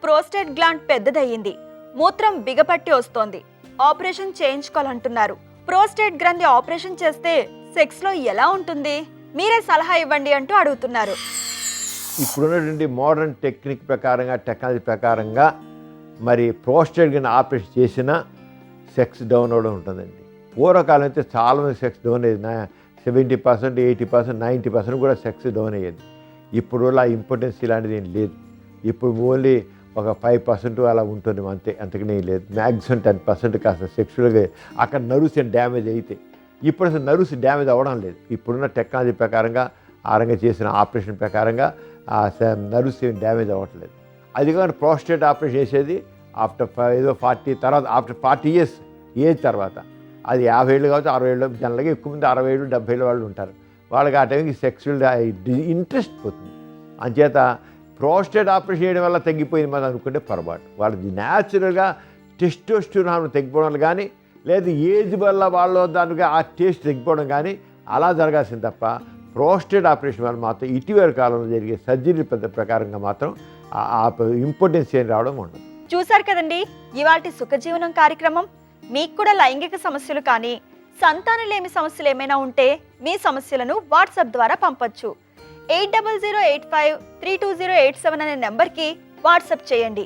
Prostate gland పెద్దదయ్యింది, మూత్రం బిగపట్టి వస్తోంది, operation చేయించుకోవాలంటున్నారు. Prostate గ్రంథి ఆపరేషన్ చేస్తే సెక్స్ లో ఎలా ఉంటుంది, మీరే సలహా ఇవ్వండి అంటూ అడుగుతున్నారు. ఇప్పుడున్నటువంటి మోడర్న్ టెక్నిక్ ప్రకారంగా, టెక్నాలజీ ప్రకారంగా మరి ప్రోస్టేట్ గ్లాండ్ ఆపరేషన్ చేసినా సెక్స్ డౌన్ అవ్వడం ఉంటుందండి. పూర్వకాలం అయితే చాలామంది సెక్స్ డౌన్ అయ్యేది, 70%, 80%, 90% కూడా సెక్స్ డౌన్ అయ్యేది. ఇప్పుడు అలా ఇంపార్టెన్స్ ఇలాంటిది ఏం లేదు. ఇప్పుడు ఓన్లీ ఒక 5% అలా ఉంటుంది అంతే, అంతకనే లేదు. మ్యాక్సిమం 10% కాస్త సెక్షువల్గా అక్కడ నర్వ్స్ డ్యామేజ్ అయితే. ఇప్పుడు అసలు నర్వ్స్ డ్యామేజ్ అవ్వడం లేదు. ఇప్పుడున్న టెక్నాలజీ ప్రకారంగా ఆరంగా చేసిన ఆపరేషన్ ప్రకారంగా ఆ నర్వ్స్ ఏం డ్యామేజ్ అవ్వట్లేదు. అది కానీ ప్రోస్టేట్ ఆపరేషన్ చేసేది ఆఫ్టర్ 40 తర్వాత, ఆఫ్టర్ 40 years ఏజ్ తర్వాత. అది 50 ఏళ్ళు కావచ్చు, 60 ఏళ్ళు, జనరల్గా ఎక్కువ మంది 60 ఏళ్ళు 70 ఏళ్ళ వాళ్ళు ఉంటారు. వాళ్ళకి ఆ టైంకి సెక్సువల్ ఇంట్రెస్ట్ పోతుంది. అంచేత ప్రోస్టేట్ ఆపరేషన్ చేయడం వల్ల తగ్గిపోయింది మనం అనుకుంటే పొరపాటు. వాళ్ళది న్యాచురల్గా టెస్టోస్టెరాన్ తగ్గిపోవడం వల్ల కానీ, లేదు ఏజ్ వల్ల వాళ్ళ దానికి ఆ టేస్ట్ తగ్గిపోవడం కానీ అలా జరగాల్సింది తప్ప, ప్రోస్టేట్ ఆపరేషన్ వల్ల మాత్రం ఇటీవల కాలంలో జరిగే సర్జరీ ప్రకారంగా మాత్రం ఆ ఇంపార్టెన్స్ ఏం రావడం ఉండదు. చూశారు కదండి ఇవాల్టి సుఖజీవనం కార్యక్రమం. మీకు కూడా లైంగిక సమస్యలు కానీ, సంతానలేమి సమస్యలు ఏమైనా ఉంటే మీ సమస్యలను వాట్సాప్ ద్వారా పంపొచ్చు. 8008532087 అనే నెంబర్కి వాట్సాప్ చేయండి.